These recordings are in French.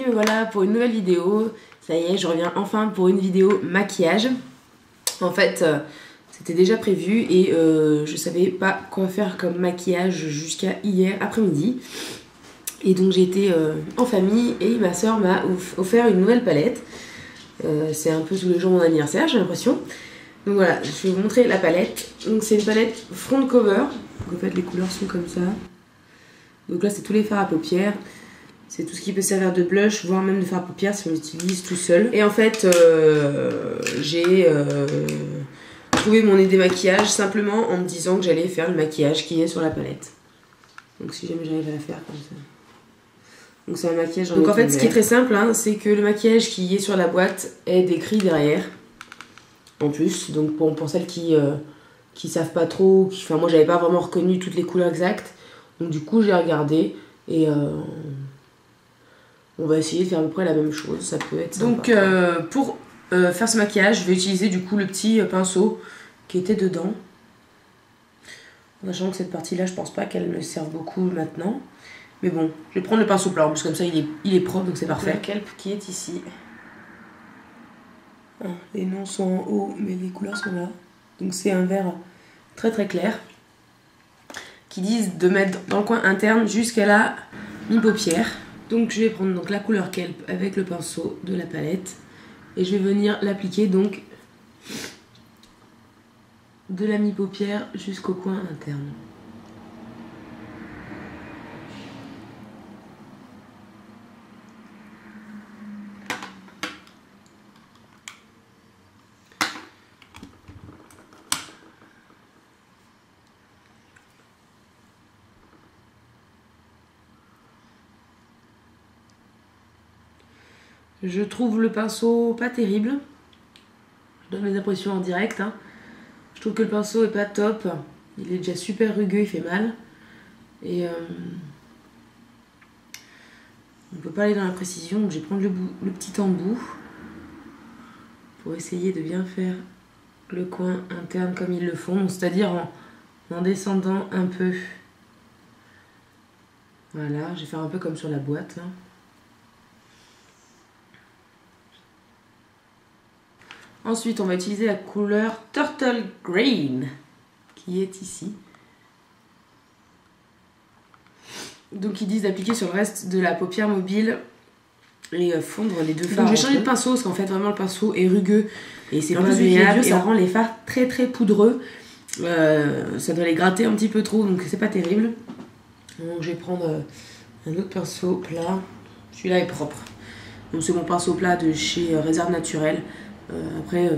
me voilà pour une nouvelle vidéo. Ça y est, je reviens enfin pour une vidéo maquillage. En fait, c'était déjà prévu et je savais pas quoi faire comme maquillage jusqu'à hier après-midi. Et donc j'ai été en famille et ma soeur m'a offert une nouvelle palette. C'est un peu tous les jours mon anniversaire, j'ai l'impression. Donc voilà, je vais vous montrer la palette. Donc c'est une palette front cover. Donc en fait les couleurs sont comme ça. Donc là c'est tous les fards à paupières. C'est tout ce qui peut servir de blush, voire même de fard à paupières si on l'utilise tout seul. Et en fait j'ai trouvé mon idée maquillage simplement en me disant que j'allais faire le maquillage qui est sur la palette. Donc si jamais j'arrive à la faire comme ça. Donc c'est un maquillage en Donc en fait ce qui est très simple hein, c'est que le maquillage qui est sur la boîte est décrit derrière. En plus, donc pour celles qui savent pas trop, enfin moi j'avais pas vraiment reconnu toutes les couleurs exactes. Donc du coup j'ai regardé et on va essayer de faire à peu près la même chose, ça peut être sympa. Donc pour faire ce maquillage, je vais utiliser du coup le petit pinceau qui était dedans. En sachant que cette partie-là, je pense pas qu'elle me serve beaucoup maintenant. Mais bon, je vais prendre le pinceau plat, parce que comme ça il est propre, donc c'est parfait. Le kelp qui est ici. Les noms sont en haut, mais les couleurs sont là. Donc c'est un vert très très clair. Qui disent de mettre dans le coin interne jusqu'à la mi-paupière. Donc je vais prendre donc la couleur kelp avec le pinceau de la palette. Et je vais venir l'appliquer donc de la mi-paupière jusqu'au coin interne. Je trouve le pinceau pas terrible. Je donne mes impressions en direct. Hein. Je trouve que le pinceau est pas top. Il est déjà super rugueux, il fait mal. Et on peut pas aller dans la précision. Donc je vais prendre le petit embout pour essayer de bien faire le coin interne comme ils le font. C'est-à-dire en descendant un peu. Voilà, je vais faire un peu comme sur la boîte. Hein. Ensuite, on va utiliser la couleur Turtle Green, qui est ici. Donc, ils disent d'appliquer sur le reste de la paupière mobile et fondre les deux fards. Donc, je vais changer de pinceau, parce qu'en fait, vraiment, le pinceau est rugueux et c'est pas agréable. Ça rend les fards très très poudreux. Ça doit les gratter un petit peu trop, donc c'est pas terrible. Donc, je vais prendre un autre pinceau plat. Celui-là est propre. Donc, c'est mon pinceau plat de chez Réserve Naturelle. Après,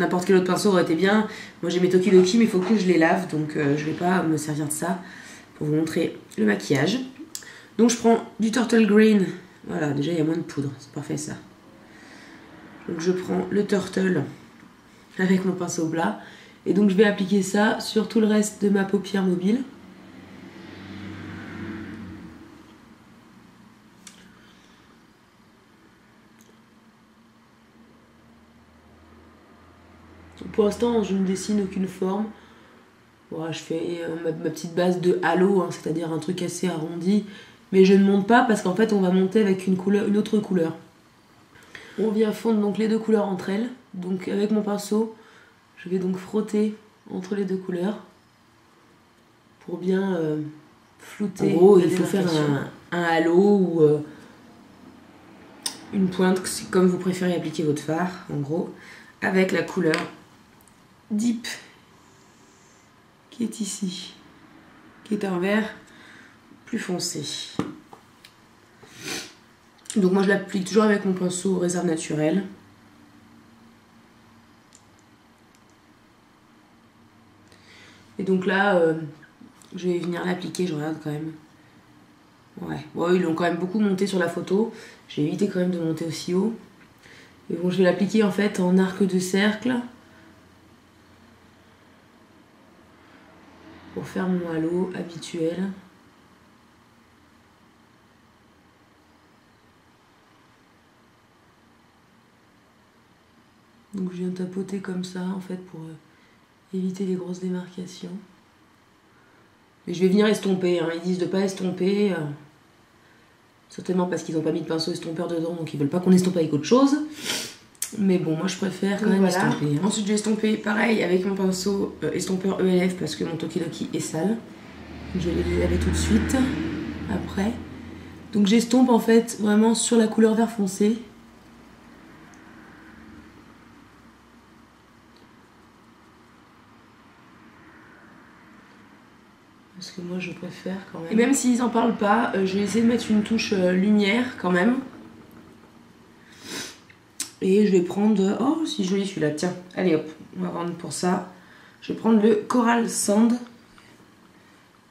n'importe quel autre pinceau aurait été bien. Moi j'ai mes Tokidoki, mais il faut que je les lave, donc je vais pas me servir de ça pour vous montrer le maquillage. Donc je prends du Turtle Green. Voilà, déjà il y a moins de poudre, c'est parfait ça. Donc je prends le Turtle avec mon pinceau plat. Et donc je vais appliquer ça sur tout le reste de ma paupière mobile. Pour l'instant, je ne dessine aucune forme. Voilà, je fais ma petite base de halo, hein, c'est-à-dire un truc assez arrondi. Mais je ne monte pas parce qu'en fait, on va monter avec une autre couleur. On vient fondre donc les deux couleurs entre elles. Donc avec mon pinceau, je vais donc frotter entre les deux couleurs pour bien flouter. En gros, il faut faire un halo ou une pointe, comme vous préférez appliquer votre fard, en gros, avec la couleur Deep qui est ici, qui est un vert plus foncé. Donc moi je l'applique toujours avec mon pinceau Réserve Naturelle. Et donc là je vais venir l'appliquer, je regarde quand même. Ouais, bon, ils l'ont quand même beaucoup monté sur la photo. J'ai évité quand même de monter aussi haut. Et bon, je vais l'appliquer en fait en arc de cercle. Pour faire mon halo habituel. Donc je viens tapoter comme ça en fait pour éviter les grosses démarcations. Mais je vais venir estomper, hein. Ils disent de pas estomper. Certainement parce qu'ils n'ont pas mis de pinceau estompeur dedans, donc ils veulent pas qu'on estompe avec autre chose. Mais bon, moi je préfère quand même estomper. Ensuite j'ai estompé pareil avec mon pinceau estompeur ELF parce que mon Tokidoki est sale. Je vais les laver tout de suite après. Donc j'estompe en fait vraiment sur la couleur vert foncé. Parce que moi je préfère quand même. Et même s'ils en parlent pas, je vais essayer de mettre une touche lumière quand même. Et je vais prendre... Oh, si joli celui-là, tiens. Allez hop, on va prendre pour ça. Je vais prendre le Coral Sand,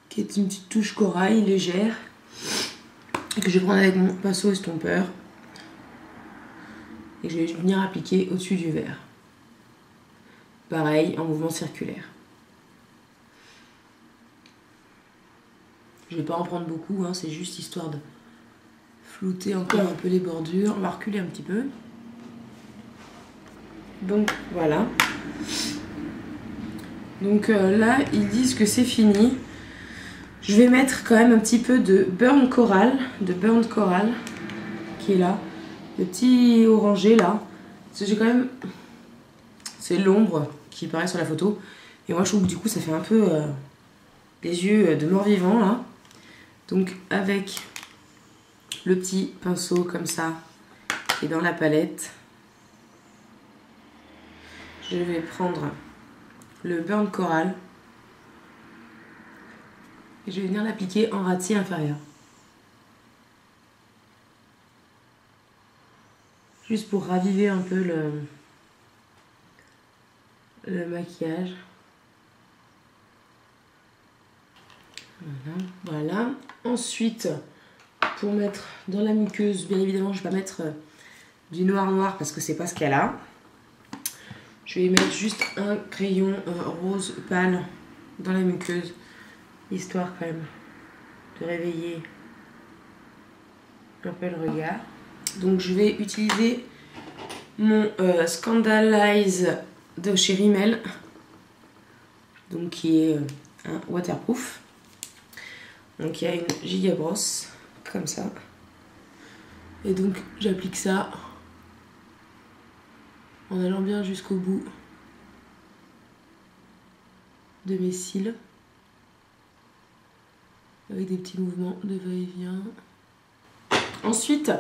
qui est une petite touche corail légère. Et que je vais prendre avec mon pinceau estompeur. Et je vais venir appliquer au-dessus du verre. Pareil, en mouvement circulaire. Je vais pas en prendre beaucoup, hein, c'est juste histoire de flouter encore un peu les bordures. On va reculer un petit peu. Donc voilà. Donc là, ils disent que c'est fini. Je vais mettre quand même un petit peu de Burnt Coral, qui est là. Le petit orangé là. Parce que j'ai quand même... C'est l'ombre qui paraît sur la photo. Et moi je trouve que du coup ça fait un peu les yeux de mort-vivant là. Donc avec le petit pinceau comme ça, et dans la palette, je vais prendre le Burnt Coral et je vais venir l'appliquer en ras de cils inférieur. Juste pour raviver un peu le maquillage. Voilà. Ensuite, pour mettre dans la muqueuse, bien évidemment, je vais pas mettre du noir parce que c'est pas ce qu'elle a. Je vais mettre juste un crayon rose pâle dans la muqueuse, histoire quand même de réveiller un peu le regard. Donc je vais utiliser mon Scandalize de chez Rimmel, donc qui est un waterproof. Donc il y a une giga brosse comme ça. Et donc j'applique ça en allant bien jusqu'au bout de mes cils. Avec des petits mouvements de va-et-vient. Ensuite,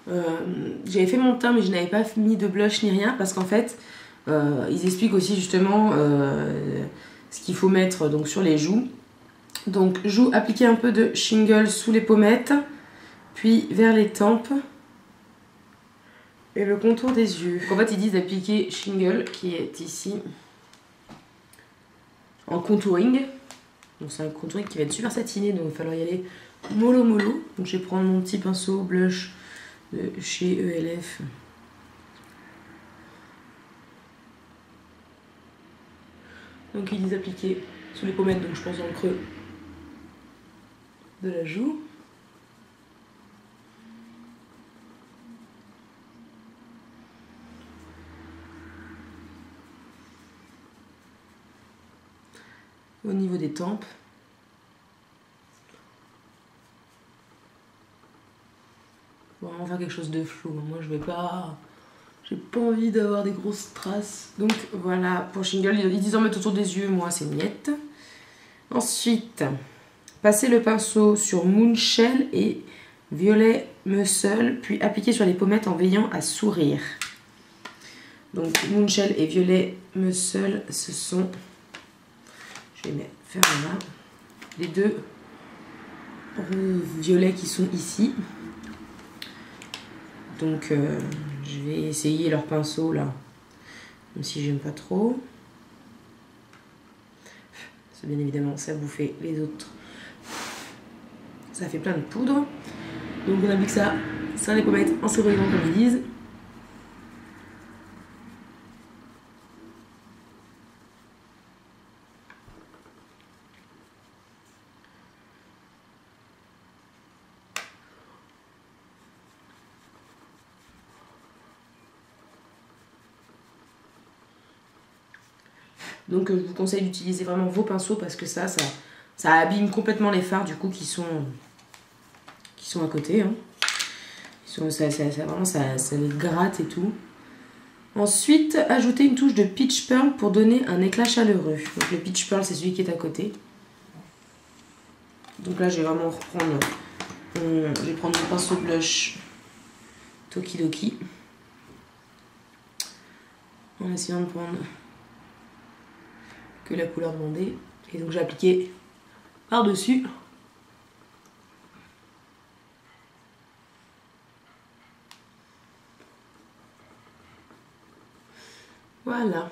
j'avais fait mon teint mais je n'avais pas mis de blush ni rien parce qu'en fait, ils expliquent aussi justement ce qu'il faut mettre donc, sur les joues. Donc joues, appliquer un peu de shingle sous les pommettes, puis vers les tempes et le contour des yeux. Donc, en fait ils disent d'appliquer shingle qui est ici en contouring. Donc c'est un contouring qui va être super satiné, donc il va falloir y aller mollo mollo. Donc je vais prendre mon petit pinceau blush de chez ELF. Donc ils disent appliquer sous les pommettes, donc je pense dans le creux de la joue. Au niveau des tempes. On va vraiment faire quelque chose de flou. Moi je vais pas... J'ai pas envie d'avoir des grosses traces. Donc voilà, pour shingle, ils disent en mettre autour des yeux, moi c'est miette. Ensuite, passer le pinceau sur Moonshell et Violet Muscle, puis appliquer sur les pommettes en veillant à sourire. Donc Moonshell et Violet Muscle, ce sont... Je vais faire là les deux violets qui sont ici. Donc je vais essayer leur pinceau là, même si j'aime pas trop. C'est bien évidemment ça bouffer les autres. Ça fait plein de poudre. Donc on applique ça sur les pommettes en souriant comme ils disent. Donc je vous conseille d'utiliser vraiment vos pinceaux parce que ça abîme complètement les fards du coup qui sont à côté. Hein. Vraiment, ça le gratte et tout. Ensuite, ajouter une touche de Peach Pearl pour donner un éclat chaleureux. Donc le Peach Pearl, c'est celui qui est à côté. Donc là, je vais vraiment reprendre... je vais prendre mon pinceau blush Tokidoki. En essayant de prendre que la couleur demandée. Et donc j'ai appliqué par-dessus. Voilà.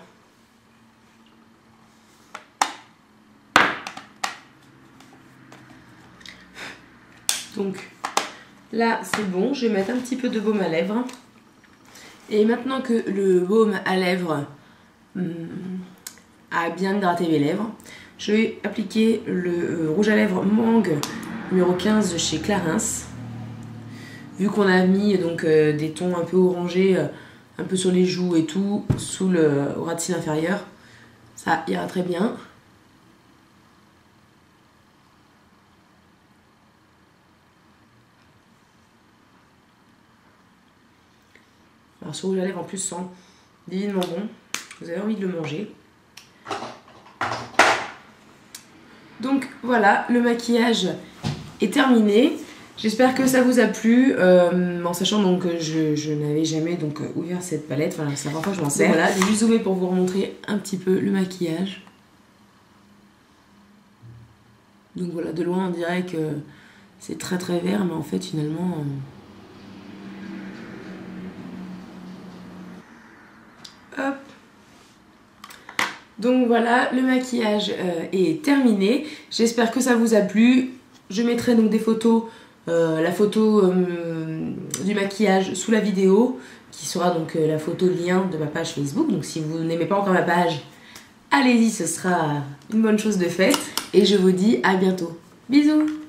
Donc là c'est bon, je vais mettre un petit peu de baume à lèvres. Et maintenant que le baume à lèvres a bien hydraté mes lèvres, je vais appliquer le rouge à lèvres Mangue numéro 15 de chez Clarins. Vu qu'on a mis donc des tons un peu orangés, un peu sur les joues et tout, sous le ras de cils inférieur, ça ira très bien. Alors ce rouge à lèvres en plus sent divinement bon, vous avez envie de le manger. Donc voilà, le maquillage est terminé. J'espère que ça vous a plu, en sachant donc que je n'avais jamais donc ouvert cette palette, enfin c'est la première fois que je m'en sers. Voilà, j'ai juste zoomé pour vous remontrer un petit peu le maquillage. Donc voilà, de loin on dirait que c'est très très vert, mais en fait finalement... Hop. Donc voilà, le maquillage est terminé. J'espère que ça vous a plu. Je mettrai donc des photos, la photo du maquillage sous la vidéo, qui sera donc la photo lien de ma page Facebook. Donc si vous n'aimez pas encore ma page, allez-y, ce sera une bonne chose de faite. Et je vous dis à bientôt. Bisous!